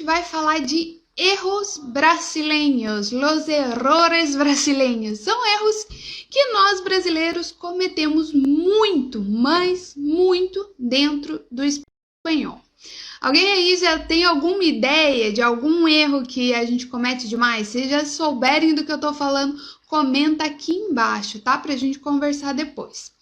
gente vai falar de erros brasileiros, los errores brasileiros. São erros que nós brasileiros cometemos muito, mas muito dentro do espanhol. Alguém aí já tem alguma ideia de algum erro que a gente comete demais? Se já souberem do que eu tô falando, comenta aqui embaixo, tá? Pra gente conversar depois.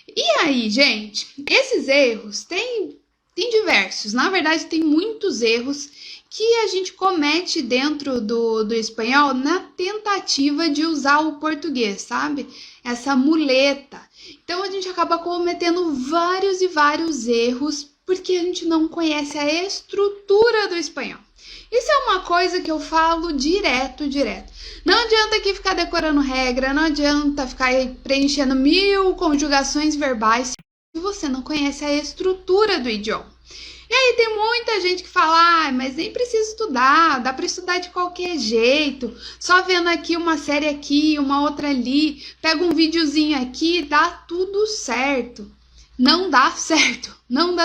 E aí, gente, esses erros tem diversos. Na verdade, tem muitos erros que a gente comete dentro do espanhol na tentativa de usar o português, sabe? Essa muleta. Então, a gente acaba cometendo vários e vários erros porque a gente não conhece a estrutura do espanhol. Isso é uma coisa que eu falo direto. Não adianta aqui ficar decorando regra, não adianta ficar preenchendo 1000 conjugações verbais se você não conhece a estrutura do idioma. E aí tem muita gente que fala, mas nem precisa estudar, dá para estudar de qualquer jeito, só vendo aqui uma série aqui, uma outra ali, pega um videozinho aqui, dá tudo certo. Não dá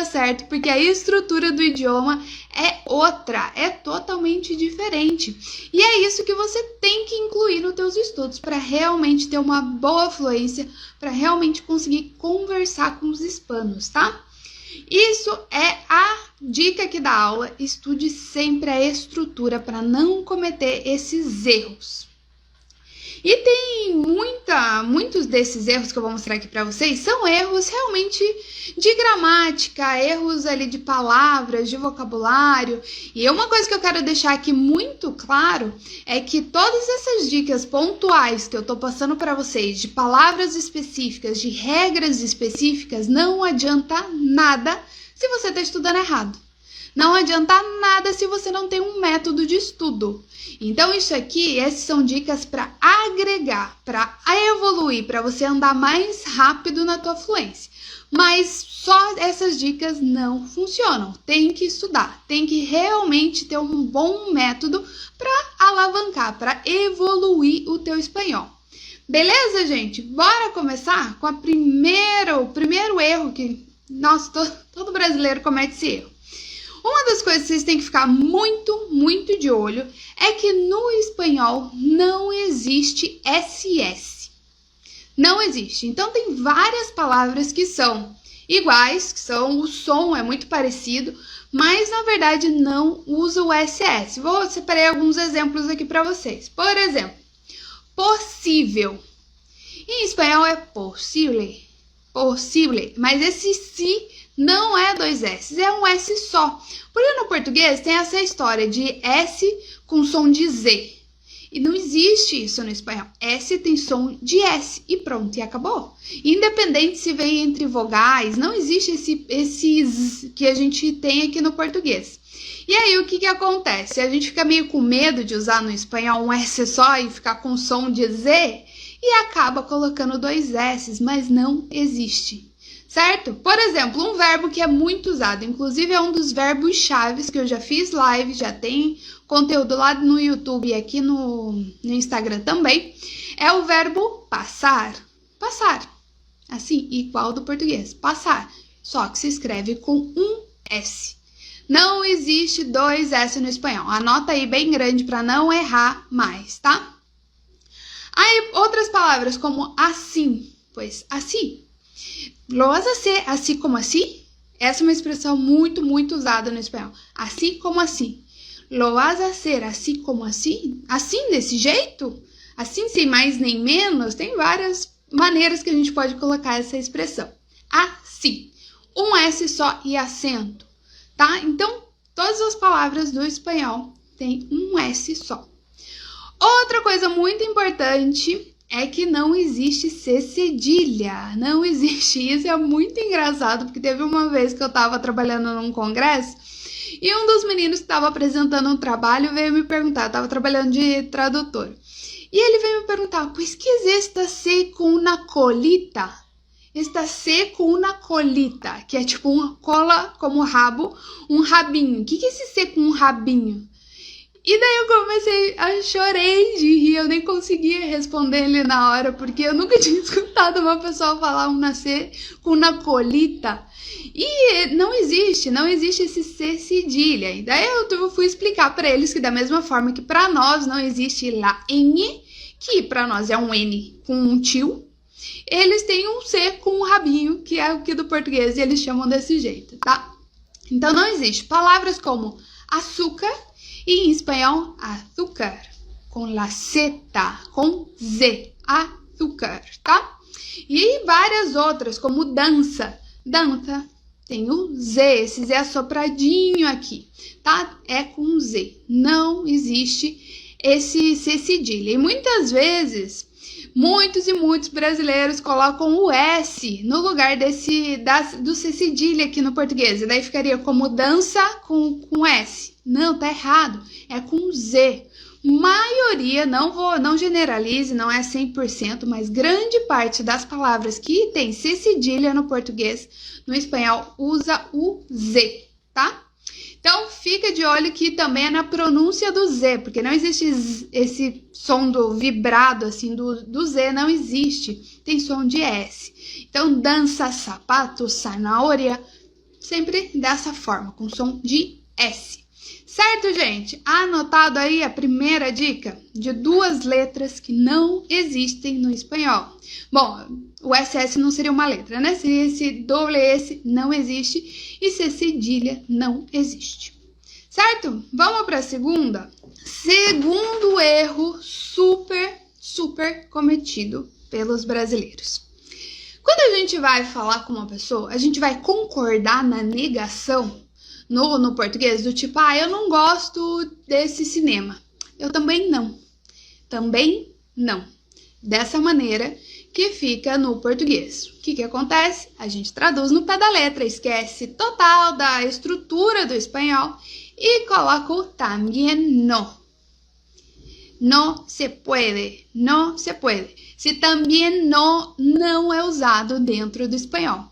certo, porque a estrutura do idioma é outra, é totalmente diferente. E é isso que você tem que incluir nos teus estudos para realmente ter uma boa fluência, para realmente conseguir conversar com os hispanos, tá? Isso é a dica aqui da aula, estude sempre a estrutura para não cometer esses erros. E tem muitos desses erros que eu vou mostrar aqui para vocês, são erros realmente de gramática, erros ali de palavras, de vocabulário. E uma coisa que eu quero deixar aqui muito claro é que todas essas dicas pontuais que eu tô passando para vocês, de palavras específicas, de regras específicas, não adianta nada se você tá estudando errado. Não adianta nada se você não tem um método de estudo. Então, essas são dicas para agregar, para evoluir, para você andar mais rápido na tua fluência. Mas só essas dicas não funcionam. Tem que estudar, tem que realmente ter um bom método para alavancar, para evoluir o teu espanhol. Beleza, gente? Bora começar com o primeiro erro que, nossa, todo brasileiro comete esse erro. Uma das coisas que vocês têm que ficar muito de olho é que no espanhol não existe SS. Não existe. Então, tem várias palavras que são iguais, o som é muito parecido, mas na verdade não usa o SS. Separei alguns exemplos aqui para vocês. Por exemplo, possível. Em espanhol é posible, mas esse si não é 2 S, é um S só. Porque no português tem essa história de S com som de Z. E não existe isso no espanhol. S tem som de S e pronto, e acabou. Independente se vem entre vogais, não existe esse que a gente tem aqui no português. E aí o que acontece? A gente fica meio com medo de usar no espanhol um S só e ficar com som de Z e acaba colocando 2 S, mas não existe. Certo? Por exemplo, um verbo que é muito usado, inclusive é um dos verbos chaves que eu já fiz live, já tem conteúdo lá no YouTube e aqui no Instagram também, é o verbo passar. Passar. Assim, igual do português. Passar. Só que se escreve com um S. Não existe 2 S no espanhol. Anota aí bem grande para não errar mais, tá? Aí, outras palavras como assim. Pois, assim. Lo vas a hacer así como así? Essa é uma expressão muito usada no espanhol. Assim como assim. Lo vas a hacer así como así? Assim, desse jeito? Assim, sem mais nem menos? Tem várias maneiras que a gente pode colocar essa expressão. Assim. Um S só e acento, tá? Então, todas as palavras do espanhol têm um S só. Outra coisa muito importante é que não existe C cedilha, não existe. Isso é muito engraçado, porque teve uma vez que eu estava trabalhando num congresso e um dos meninos que estava apresentando um trabalho veio me perguntar, eu estava trabalhando de tradutor, e ele veio me perguntar, pues, ¿qué es esta C con una colita? Esta C com una colita, que é tipo uma cola como rabo, um rabinho. O que é esse C com um rabinho? E daí eu comecei a chorei de rir, eu nem conseguia responder ele na hora, porque eu nunca tinha escutado uma pessoa falar um nascer com uma colita. E não existe esse C cedilha. E daí eu fui explicar para eles que da mesma forma que para nós não existe lá N, que para nós é um N com um tio, eles têm um C com um rabinho, que é o que do português e eles chamam desse jeito, tá? Então não existe palavras como açúcar e em espanhol açúcar, com la Z, com Z, açúcar, tá? E várias outras, como dança, tem o Z, esse Z assopradinho aqui, tá? É com Z, não existe esse C cedilha. E muitas vezes, muitos brasileiros colocam o S no lugar do C cedilha aqui no português. E daí ficaria como dança com S. Não, tá errado. É com Z. Maioria, não generalize, não é 100%, mas grande parte das palavras que tem C cedilha no português, no espanhol, usa o Z, tá? Então, fica de olho que também é na pronúncia do Z, porque não existe esse som do vibrado, assim, do Z, não existe. Tem som de S. Então, dança, sapato, zanahoria, sempre dessa forma, com som de S. Certo, gente? Anotado aí a primeira dica de 2 letras que não existem no espanhol. Bom, o SS não seria uma letra, né? Seria esse doble S, não existe. E C cedilha não existe. Certo? Vamos para a segunda? Segundo erro super cometido pelos brasileiros. Quando a gente vai falar com uma pessoa, a gente vai concordar na negação no português, do tipo, eu não gosto desse cinema. Eu também não. Também não. Dessa maneira que fica no português. O que acontece? A gente traduz no pé da letra, esquece total da estrutura do espanhol e coloca o también no. No se puede, no se puede. Se también no não é usado dentro do espanhol.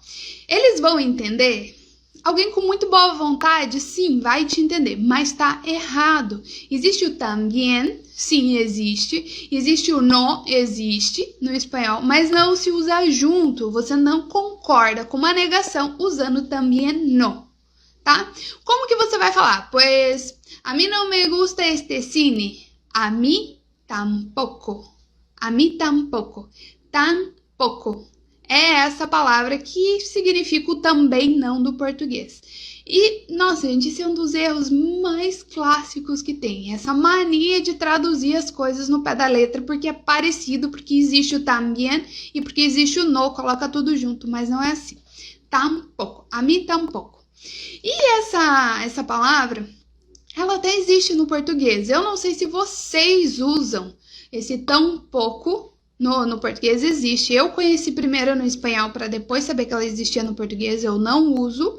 Eles vão entender. Alguém com muito boa vontade, sim, vai te entender, mas tá errado. Existe o también, sim, existe. Existe o no, existe no espanhol, mas não se usa junto. Você não concorda com uma negação usando también no, tá? Como que você vai falar? Pues, a mí no me gusta este cine. A mí tampoco. A mí tampoco. Tampoco. É essa palavra que significa o também não do português. E, nossa, gente, esse é um dos erros mais clássicos que tem. Essa mania de traduzir as coisas no pé da letra porque é parecido, porque existe o también e porque existe o no, coloca tudo junto, mas não é assim. Tampoco, a mim tampouco. E essa palavra, ela até existe no português. Eu não sei se vocês usam esse tampouco. No português existe. Eu conheci primeiro no espanhol para depois saber que ela existia no português. Eu não uso,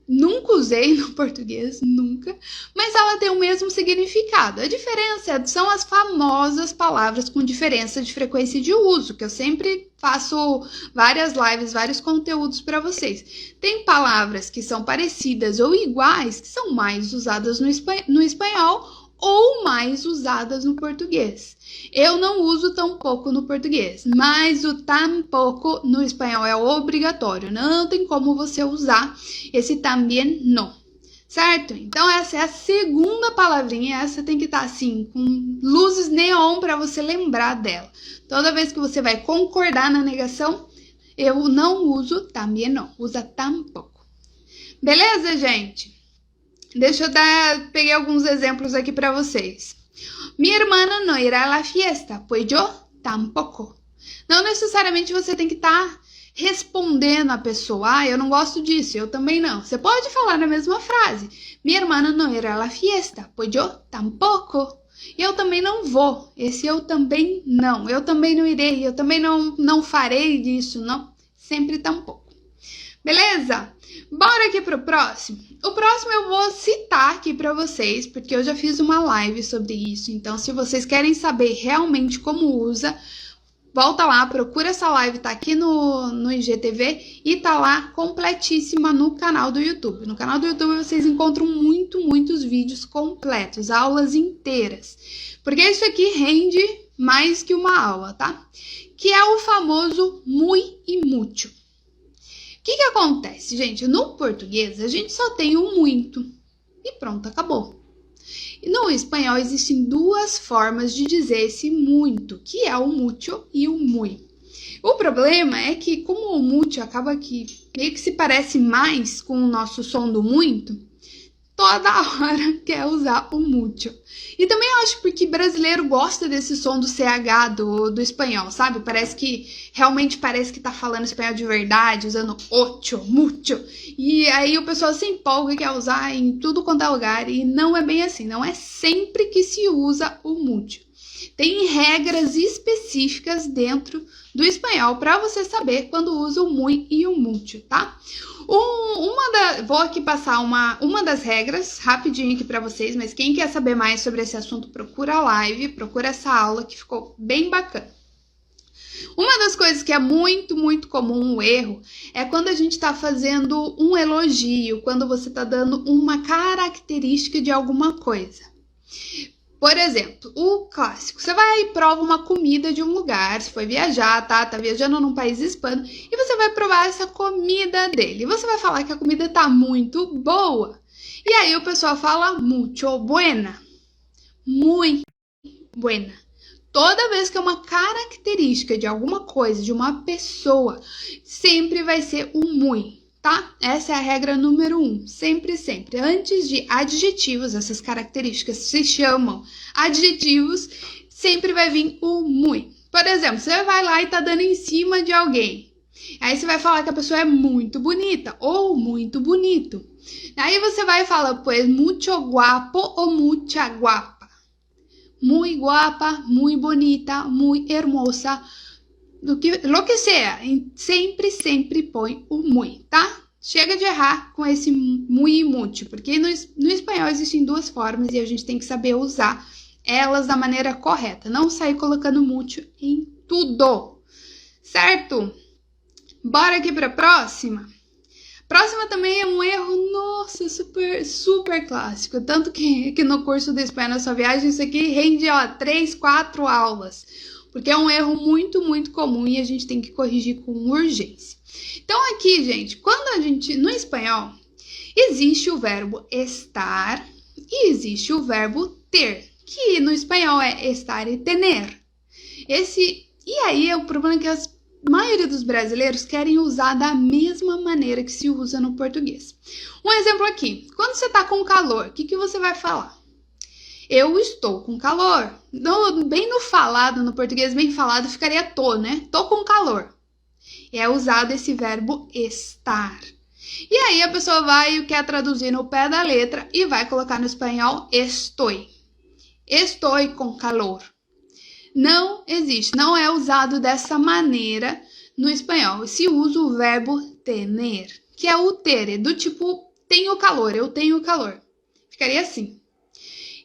nunca usei no português, nunca. Mas ela tem o mesmo significado. A diferença são as famosas palavras com diferença de frequência de uso, que eu sempre faço várias lives, vários conteúdos para vocês. Tem palavras que são parecidas ou iguais, que são mais usadas no espanhol ou mais usadas no português. Eu não uso tampouco no português, mas o tampouco no espanhol é obrigatório. Não tem como você usar esse también no, certo? Então essa é a segunda palavrinha, essa tem que estar assim, com luzes neon para você lembrar dela. Toda vez que você vai concordar na negação, eu não uso también no, usa tampouco. Beleza, gente? Deixa eu peguei alguns exemplos aqui para vocês. Mi hermana no irá a la fiesta, pues yo tampoco. Não necessariamente você tem que estar respondendo a pessoa, eu não gosto disso, eu também não. Você pode falar na mesma frase. Mi hermana no irá a la fiesta, pues yo tampoco. Eu também não vou. Esse eu também não. Eu também não irei, eu também não farei disso, não. Sempre tampouco. Beleza? Bora aqui pro próximo. O próximo eu vou citar aqui para vocês, porque eu já fiz uma live sobre isso. Então, se vocês querem saber realmente como usa, volta lá, procura essa live, tá aqui no IGTV e tá lá completíssima no canal do YouTube. No canal do YouTube vocês encontram muitos vídeos completos, aulas inteiras. Porque isso aqui rende mais que uma aula, tá? Que é o famoso muy e mucho. O que acontece, gente? No português, a gente só tem o muito e pronto, acabou. E no espanhol existem duas formas de dizer esse muito, que é o mucho e o muy. O problema é que, como o mucho acaba que meio que se parece mais com o nosso som do muito, toda hora quer usar o mucho. E também acho porque brasileiro gosta desse som do CH do espanhol, sabe? Realmente parece que tá falando espanhol de verdade, usando ocho, mucho. E aí o pessoal se empolga e quer usar em tudo quanto é lugar. E não é bem assim, não é sempre que se usa o mucho. Tem regras específicas dentro do espanhol para você saber quando usa o muy e o mucho, tá? Vou aqui passar uma das regras rapidinho aqui para vocês, mas quem quer saber mais sobre esse assunto, procura a live, procura essa aula que ficou bem bacana. Uma das coisas que é muito comum, um erro, é quando a gente está fazendo um elogio, quando você está dando uma característica de alguma coisa. Por exemplo, o clássico, você vai e prova uma comida de um lugar, você foi viajar, tá viajando num país hispano, e você vai provar essa comida dele. Você vai falar que a comida tá muito boa. E aí o pessoal fala mucho buena, muy buena. Toda vez que é uma característica de alguma coisa, de uma pessoa, sempre vai ser o muy. Tá? Essa é a regra número 1, sempre. Antes de adjetivos, essas características se chamam adjetivos, sempre vai vir o muy. Por exemplo, você vai lá e tá dando em cima de alguém. Aí você vai falar que a pessoa é muito bonita ou muito bonito. Aí você vai falar, pues, mucho guapo ou mucha guapa. Muy guapa, muy bonita, muy hermosa. Lo que sea, sempre põe o muy, tá? Chega de errar com esse muy e mucho, porque no espanhol existem duas formas e a gente tem que saber usar elas da maneira correta, não sair colocando mucho em tudo, certo? Bora aqui para a próxima? Próxima também é um erro, nossa, super clássico, tanto que no curso do Espanhol na Sua Viagem isso aqui rende, 3, 4 aulas. Porque é um erro muito comum e a gente tem que corrigir com urgência. Então aqui, gente, no espanhol, existe o verbo estar e existe o verbo ter, que no espanhol é estar e tener. E aí o problema é que a maioria dos brasileiros querem usar da mesma maneira que se usa no português. Um exemplo aqui, quando você tá com calor, o que você vai falar? Eu estou com calor. Bem no falado, no português bem falado, ficaria tô, né? Tô com calor. É usado esse verbo estar. E aí a pessoa vai e quer traduzir no pé da letra e vai colocar no espanhol estoy. Estoy com calor. Não existe, não é usado dessa maneira no espanhol. Se usa o verbo tener, que é o ter, do tipo tenho calor, eu tenho calor. Ficaria assim.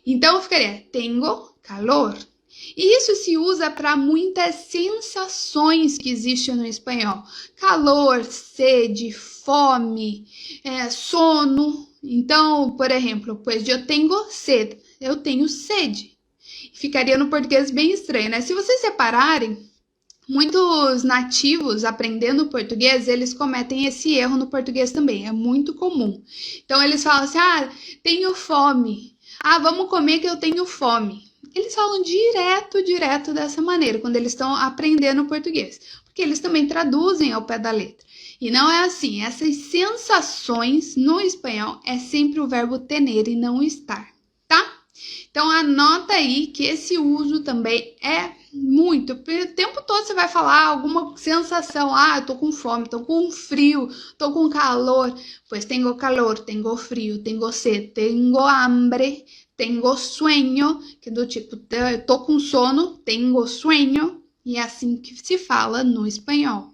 Então, ficaria, tengo calor. E isso se usa para muitas sensações que existem no espanhol. Calor, sede, fome, sono. Então, por exemplo, pues eu tenho sed. Eu tenho sede. Ficaria no português bem estranho, né? Se vocês separarem, muitos nativos aprendendo português, eles cometem esse erro no português também. É muito comum. Então, eles falam assim, tenho fome. Vamos comer que eu tenho fome. Eles falam direto dessa maneira, quando eles estão aprendendo português. Porque eles também traduzem ao pé da letra. E não é assim. Essas sensações no espanhol é sempre o verbo tener e não estar, tá? Então, anota aí que esse uso também é muito. O tempo todo você vai falar alguma sensação. Eu tô com fome, tô com frio, tô com calor. Pues tengo calor, tengo frio, tengo sed, tengo hambre, tengo sueño, que é do tipo, eu tô com sono, tengo sueño. E é assim que se fala no espanhol.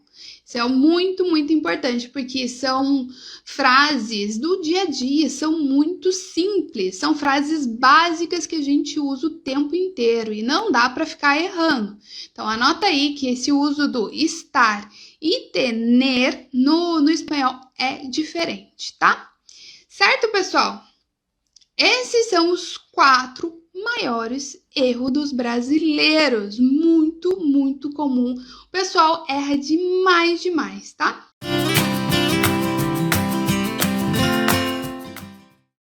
Isso é muito, muito importante, porque são frases do dia a dia, são muito simples, são frases básicas que a gente usa o tempo inteiro e não dá para ficar errando. Então, anota aí que esse uso do estar e tener no espanhol é diferente, tá? Certo, pessoal? Esses são os 4 maiores erros dos brasileiros. Muito, muito comum. O pessoal erra demais, tá?